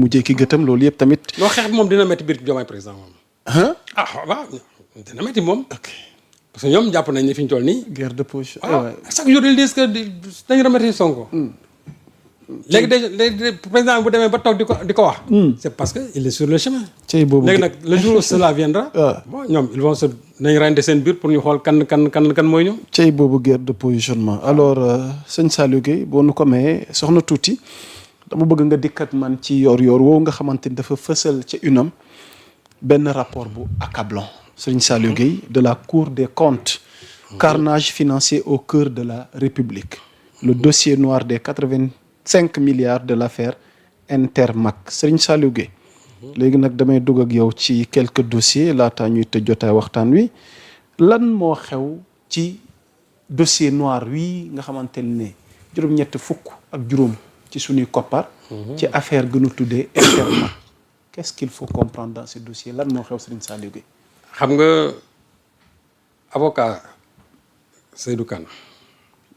mu jékki gëtam loolu yëpp tamit. loo xeex bi moom dina métti biir Diomaye président moom. Waaw dina métti moom. ok parce que ñoom jàpp nañ ne fi ñu toll nii. guerre de position. waaw chaque jour ils disent que dañu remercier Sonko. léegi déjà président bu demee ba toog di ko wax. c'est parce que il est sur le chemin. cey boobu léegi nag le jour où cela viendra. bon ñoom ils vont se nañ rente seen biir pour ñu xool kan mooy ñëw. cey boobu guerre de positionnement alors sëñ Saliou Gueye boo nu ko mayee soxna tuuti dama bëgg nga dikk ak man ci yor-yor woowu nga xamante ni dafa fësal ca UNAM benn rapport bu accablant sëñ Saliou Gueye de la Cour des comptes. Carnage financier au cœur de la République. Le dossier noir des 85 milliards de l'affaire Intermac sëñ Saliou Gueye. léegi nag damay dugg ak yow ci quelques dossiers laata ñuy tëj jotaay waxtaan wi lan moo xew ci dossier noir wi nga xamante ne juróom-ñett fukk ak juróom ci suñuy koppar. ci affaire gënu tuddee Intermac. qu'est-ce qu'il faut comprendre dans ce dossier lan moo xew sëñ Saliou Gueye. xam nga avocat Seydou Kane.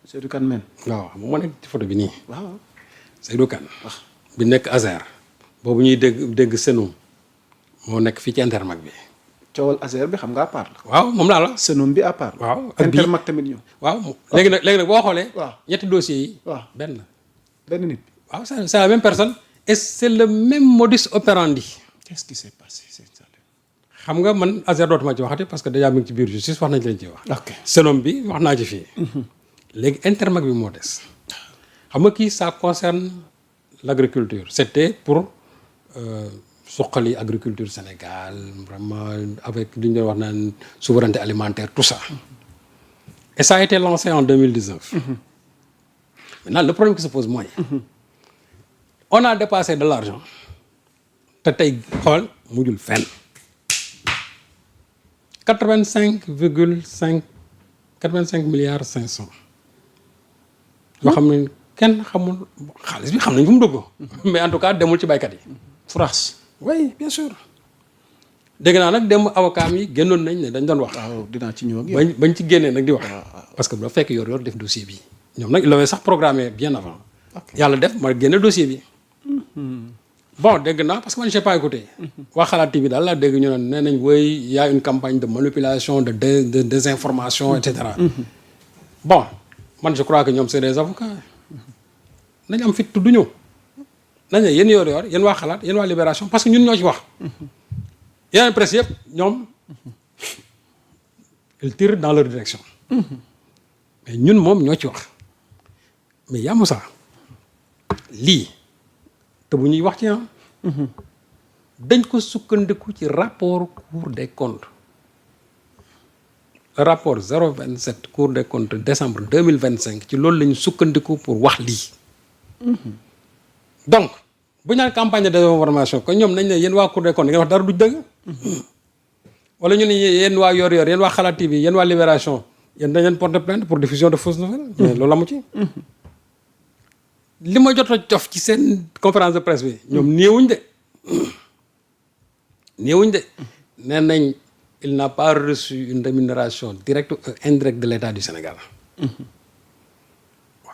Seydou Kane men. waaw xam nga moo nekk ci photo bi nii. waaw Seydou Kane. bi nekk Azer. boobu ñuy dégg Senoum moo nekk fii ci Intermac bi. coowal Azer bi xam nga à part la. waaw moom laa la. Senoum bi à part. waaw ak Intermac tamit ñëw. waaw léegi nag boo xoolee. waaw ñetti dossiers yi. waaw benn nit. waaw c'est la même personne. et c'est le même modus operandi. qu'est-ce qui s'est passé sëñ Saliou. xam nga man Azer dootuma ci waxati parce que déjà mi ngi ci biir justice wax nañ ci leen ci wax. ok Senoum bi wax naa ci fii. léegi Intermac bi moo des. xam nga kii ça concerne l'agriculture. c'était pour suqali agriculture Sénégal vraiment avec li ñu doon wax naan souveraineté alimentaire tout ça. et ça a été lancé en 2019. maintenant le problème qui se pose mooy. on a dépassé de l'argent te tey xool mujjul fenn. 85 milliards 500. yoo xam ne kenn xamul xaalis bi xam nañ fu mu dugg. mais en tout cas demul ci baykat yi. France. oui bien sûr. dégg naa nag dem avocat yi génnoon nañ ne dañ doon wax. waaw dinaa ci ñëw ak yow. bañ ci génnee nag di wax. parce que ba fekk yor def dossier bi. ñoom nag il l'avait sax programmé bien avant. yàlla def ma génne dossier bi. bon dégg naa parce que man j'ai pas écouté. waa Xalaat TV daal laa dégg ñu ne nee nañ woy y a une campagne de manipulation de désinformation et cetera. bon man je crois que ñoom c'est des avocats. nañ am fit tudd ñu. nañ ne yéen yor yéen waa Xalaat yéen waa Libération parce que ñun ñoo ci wax. yeneen presse yëpp ñoom ils tirent dans leur direction. mais ñun moom ñoo ci wax. mais yaa Moussa lii te bu ñuy wax ci dañ ko sukkandiku ci rapport Cour des comptes. le rapport 027 Cour des comptes décembre 2025 ci loolu la ñu sukkandiku pour wax lii. donc bu ñu naan campagne de désinformation kon ñoom nañ ne yéen waa Cour des comptes ngeen wax dara du dëgg. wala ñu ne yéen waa Yor Yor yéen waa Xalaat TV yéen waa Libération yéen dañ leen porter plainte pour diffusion de fausses nouvelles. mais loolu amu ci. li ma jot a cof ci seen conférence de presse bi. ñoom néewuñ de. nee nañ il n'a pas reçu une rémunération directe ou indirecte de l'État du Sénégal.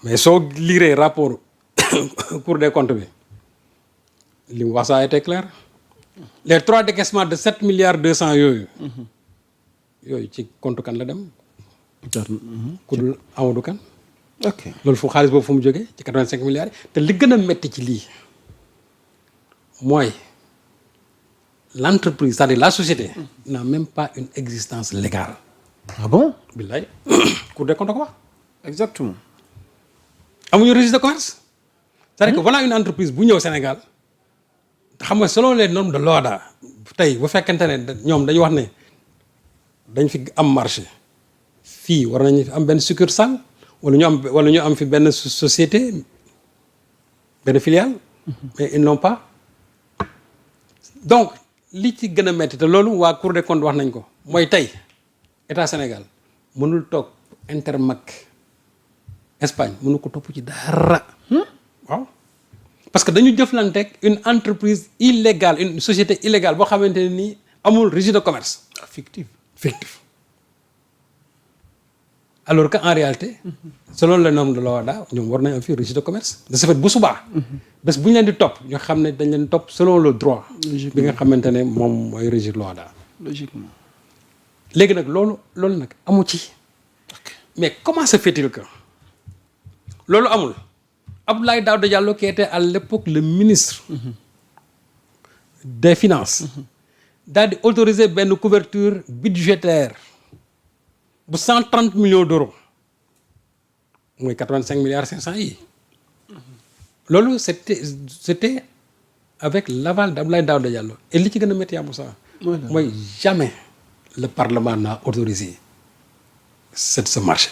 mais soo liree rapport Cour des comptes bi li mu wax ça a été clair. les 3 décaissements de 7 milliards 200 yooyu. yooyu ci compte kan la dem. ku dul Amadou Kane. ok loolu fu xaalis boobu fu mu jógee ci 85 milliards yi te li gën a metti ci lii mooy l'entreprise c'est-à-dire la société n'a même pas une existence légale. ah bon. billaay Cour des comptes ko wax. exactement. amuñu registre de commerce. c'est-à-dire que voilà une entreprise bu ñëw Sénégal xam nga selon les normes de l'OHADA tey bu fekkente ne ñoom dañu wax ne dañ fi am marché fii war nañu fi am benn succursale wala ñu am fi benn société benn filiale. mais ils n'ont pas. donc li ci gën a métti te loolu waa Cour des comptes wax nañ ko mooy tey état Sénégal mënul toog Intermac Espagne mënu ko topp ci dara. waaw parce que dañu jëflanteeg une entreprise illégale une société illégale boo xamante ne nii amul registre de commerce. fictif. alors que en réalité selon les normes de l'OHADA ñoom war nañ am fii registre de commerce de ce fait bu subaa bés bu ñu leen di topp ñu xam ne dañ leen topp selon le droit bi nga xamante ne moom mooy régir l'OHADA logiquement. léegi nag loolu nag amu ci mais comment se fait-il que loolu amul Abdoulaye Daouda Diallo qui était à l'époque le ministre des finances daal di autoriser benn couverture budgétaire bu 130 millions d'euros mooy 85 milliards 500 yi loolu c'était avec l'aval d'Abdoulaye Daouda Diallo et li ci gën a métti Moussa mooy jamais le Parlement n'a autorisé ce marché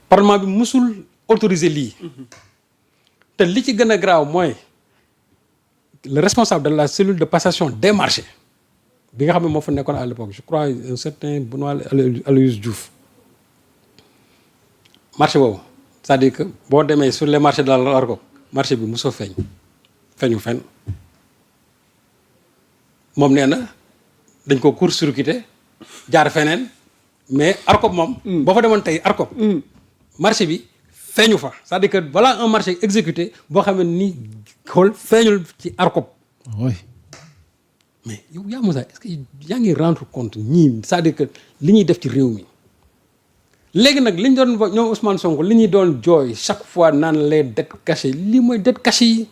Parlement bi musul autoriser lii te li ci gën a graaw mooy le responsable de la cellule de passation des marchés bi nga xam ne moo fa nekkoon à l'époque je crois un certain Benoît Aloysius Diouf marché boobu c'est-à-dire que boo demee sur les marchés de l'ARCOP marché bi mosoo feeñu fenn moom nee na dañ ko court-circuité jaar feneen mais ARCOP moom boo fa demoon tey ARCOP marché bi feeñu fa c'est-à-dire que voilà un marché exécuté boo xam ne ni xool feeñul ci ARCOP oui. mais yow yaa Moussa est-ce que yaa ngi rendre compte ñii c'est-à-dire que li ñuy def ci réew mi léegi nag li ñu doon ñoom Ousmane Sonko li ñuy doon jooy chaque fois naan les dettes cachées lii mooy dettes cachées yi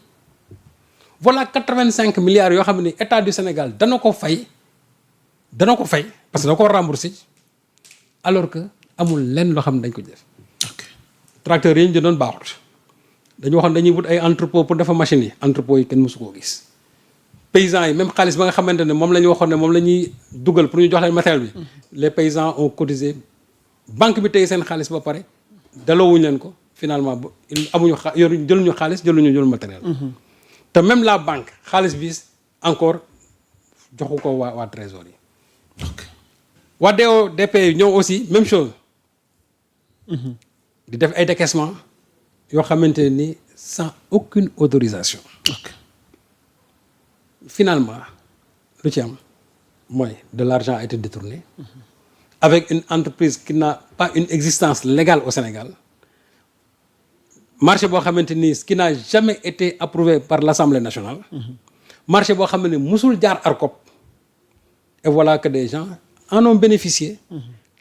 voilà 85 milliards yoo xam ne état du Sénégal dana ko fay parce que da ko rembourser alors que amul lenn loo xam ne dañ ko def tracteurs yi ñu doon baaxut dañu waxoon dañuy wut ay entrepôt pour defar machines yi entrepôt yi kenn mësu koo gis paysans yi même xaalis ba nga xamante ne moom la ñu waxoon ne moom la ñuy dugal pour ñu jox leen matériel bi les paysans ont cotisé banque bi tey seen xaalis ba pare daloowuñu leen ko finalement amuñu jëluñu xaalis jël matériel te même la banque xaalis bi encore joxu ko waa trésor yi waa DP yi ñëw aussi même chose di def ay décaissement yoo xamante ni sans aucune autorisation finalement lu ci am mooy de l'argent a été détourné avec une entreprise qui n'a pas une existence légale au Sénégal marché boo xamante ni qui n'a jamais été approuvé par l'Assemblée nationale marché boo xam ne musul jaar ARCOP et voilà que des gens en ont bénéficié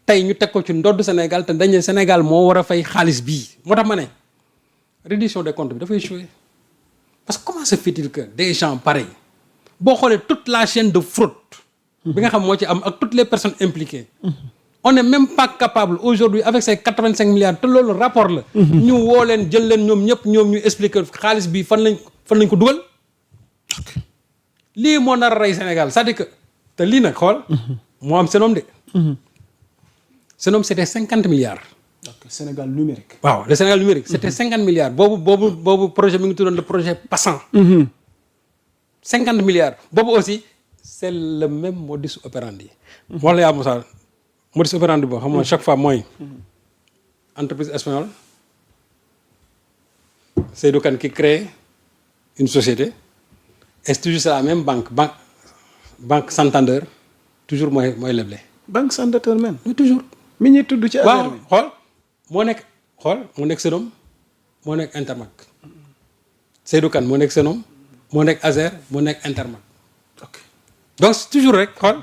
tey ñu teg ko ci ndodd Sénégal te dañu Sénégal moo war a fay xaalis bii moo tax ma ne reddition des comptes bi dafay échouer parce que comment se fait-il que des gens pareils boo xoolee toute la chaîne de fraude bi nga xam moo ci am ak toutes les personnes impliquées on n'est même pas capable aujourd'hui avec ces 85 milliards te loolu rapport la ñu woo leen jël leen ñoom ñëpp ñoom ñu expliquer xaalis bi fan lañ ko dugal lii moo nar a rey Sénégal c'est-à-dire que te lii nag xool moo am seen de seen c'était 50 milliards Sénégal numérique. waaw le Sénégal numérique c'était 50 milliards boobu projet mi ngi tuddoon le projet passant 50 milliards boobu aussi c'est le même modus operandi wala yaa Moussa modus operandi boo xam nga chaque fois mooy entreprise espagnole Seydou Kane qui crée une société et toujours c'est la même banque Santander toujours mooy leble banque Santander même. mais toujours mi ñuy tudd ci affaire bi. xool moo nekk Sedom moo nekk Intermac Seydou Kane moo nekk Sedom moo nekk Azer moo nekk Intermac donc toujours rek xool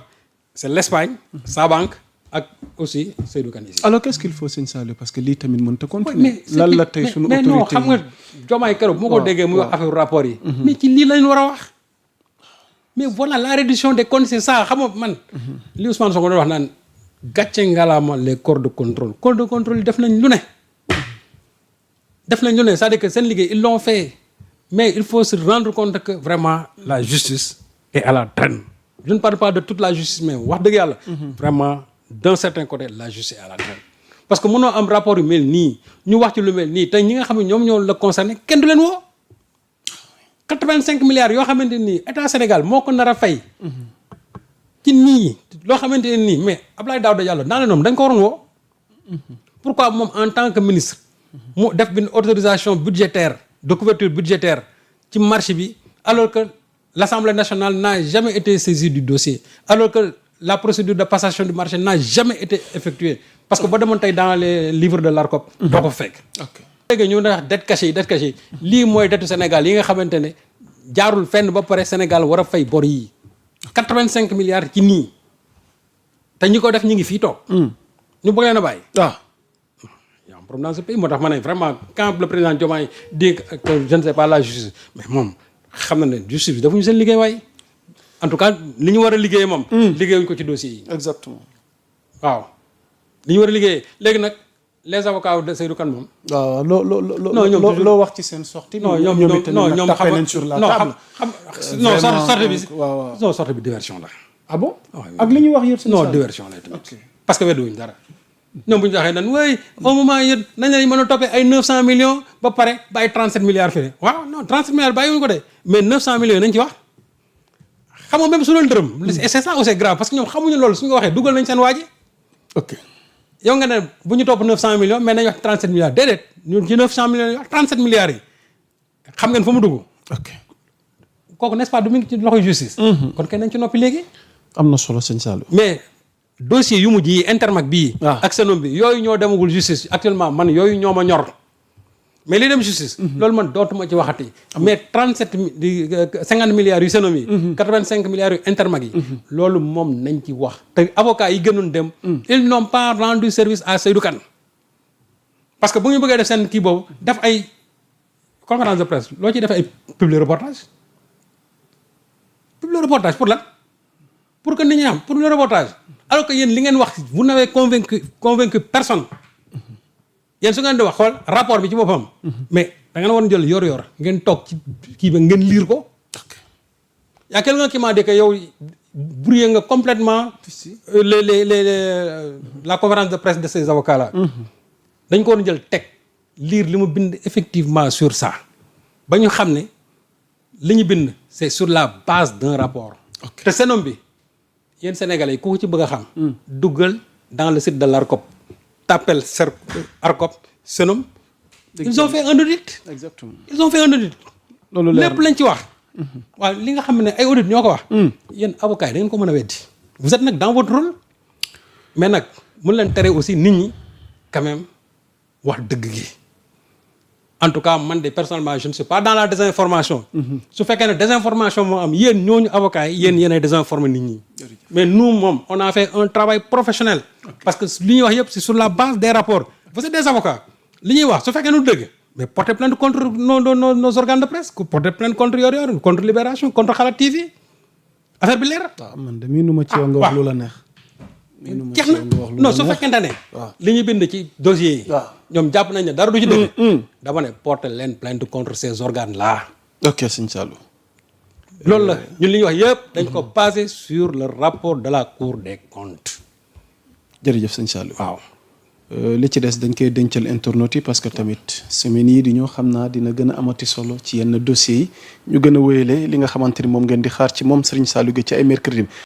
c'est l'Espagne sa banque ak aussi Seydou Kane ici. alors qu'est-ce qu'il faut sëñ Saliou parce que lii tamit mënut a continuer. lan la tey sunu autorité mais non xam nga Diomaye keroog bu ma ko déggee muy wax affaire rapport yi. mais ci lii lañ war a wax. mais voilà la reddition des comptes c'est ça xam nga man. li Ousmane Sonko doon wax naan gàcce ngalaama les corps de contrôle. corps de contrôle yi def nañ lu ne. c'est-à-dire que seen liggéey ils l'ont fait mais il faut se rendre compte que vraiment la justice est à la traîne. je ne parle pas de toute la justice mais wax dëgg yàlla. vraiment d'un certain côté la justice est à la traîne. parce que mënoo am rapport yu mel nii ñu wax ci lu mel nii te ñi nga xam ne ñoom ñoo la concerné kenn du leen woo. 85 milliards yoo xamante nii état Sénégal moo ko nar a fay. ci nii loo xamante ne nii mais Abdoulaye Daouda Diallo naa leen noonu dañ ko waroon woo. pourquoi moom en tant que ministre. mu def une autorisation budgétaire de couverture budgétaire ci marché bi alors que l'Assemblée nationale n'a jamais été saisie du dossier alors que la procédure de passation du marché n'a jamais été effectuée parce que boo demoon tey dans les livres de l'ARCOP doo ko fekk. léegi ñu wax dette cachée yi lii mooy dettu Sénégal yi nga xamante ne jaarul fenn ba pare Sénégal war a fay bor yi 85 milliards ci nii te ñi ko def ñu ngi fii toog. ñu bëgg leen a bàyyi. y a un problème dans ce pays moo tax ma ne vraiment quand le président Diomaye dit que je ne sais pas la justice mais moom xam na ne justice bi defuñu seen liggéey waaye en tout cas li ñu war a liggéeyee moom. liggéeyuñ ko ci dossier yi. exactement. waaw li ñu war a liggéeyee léegi nag les avocats de Seydou Kane moom. waaw non loo wax ci seen sortie. non ñoom tapé nañ sur la table. non sortie bi. waaw non sortie bi diversion la. ah bon ak li ñuy wax yëpp. non diversion la tamit. parce que wedduwuñ dara. ñoom bu ñu waxee nan oui au moment yëpp nañ la mën a toppee ay 900 millions ba pare bàyyi 37 milliards fii waaw non 37 milliards bàyyiwuñu ko de mais 900 millions nañ ci wax. xam nga même su doon dërëm. et c'est ça aussi grave parce que ñoom xamuñu loolu suñu ko waxee dugal nañ seen waa ji. ok yow nga ne bu ñu topp 900 millions mais nañ wax 37 milliards déedéet ñun ci 900 millions wax 37 milliards yi xam ngeen fa mu dugg. ok kooku n'est-ce pas du mu ngi ci loxoy justice. kon kay nañ ci noppi léegi. am na solo sëñ Saliou. mais dossier yu mujj yi Intermac bii. ak Senom bi yooyu ñoo demagul justice actuellement man yooyu ñoo ma ñor. mais li dem justice. loolu man dootuma ci waxati. mais 50 milliards yu Senom yi. 85 milliards yu Intermac yi. loolu moom nañ ci wax. te avocats yi gënoon dem. ils n'ont pas rendu service à Seydou Kane. parce que bu ñu bëggee def seen kii boobu def ay conférence de presse loo ciy def ay public reportage. public reportage pour lan pour que nit ñi am pour le reportage alors que yéen li ngeen wax vous n'avez convaincu personne. yéen su ngeen di wax xool rapport bi ci boppam. mais da ngeen war a jël yor-yor ngeen toog ci kii ba ngeen lire ko. y a quelqu'un qui m'a dit que yow brouillé nga complètement la conférence de presse de ces avocats là. dañ ko war a jël teg lire li mu bind effectivement sur ça ba ñu xam ne li ñu bind c'est sur la base d'un rapport. te Senom bi yéen Sénégalais yi ku ko ci bëgg a xam. duggal dans le site de l'ARCOP. t'appelles ARCOP Senom. ils ont fait un audit. exactement ils ont fait un audit. loolu leer lépp lañ ci wax. waaw li nga xam ne ay audit ñoo ko wax. yéen avocats yi da ngeen ko mën a weddi. vous êtes nag dans votre rôle. mais nag mun leen tere aussi nit ñi quand même wax dëgg gi. en tout cas man de personnellement je ne suis pas dans la désinformation. su fekkee ne désinformation moo am yéen ñooñu avocats yi yéen yéenay désinformer nit ñi. mais nous moom on a fait un travail professionnel. parce que li ñuy wax yëpp c'est sur la base des rapports. vous êtes des avocats li ñuy wax su fekkee nu dëgg mais portez plainte contre nos organes de presse portez plainte contre Yoor Yoor contre Libération contre Xalaat TV affaire bi leer. waaw man de miinu ma ci yow nga wax lu la neex. jeex na non su fekkente ne. li ñu bind ci dossiers yi. ñoom jàpp nañ ne dara du ci dëgg. dama ne porter leen plainte contre ces organes là. ok sëñ Saliou. loolu la ñun li ñuy wax yëpp dañ ko basé sur le rapport de la Cour des comptes. jërëjëf sëñ Saliou. waaw. li ci des dañ koy dencal internautes yi parce que tamit semaines yii di ñëw xam naa dina gën a amati solo ci yenn dossiers yi ñu gën a wéyale li nga xamante ni moom ngeen di xaar ci moom Serigne Saliou Gueye ci ay mercredi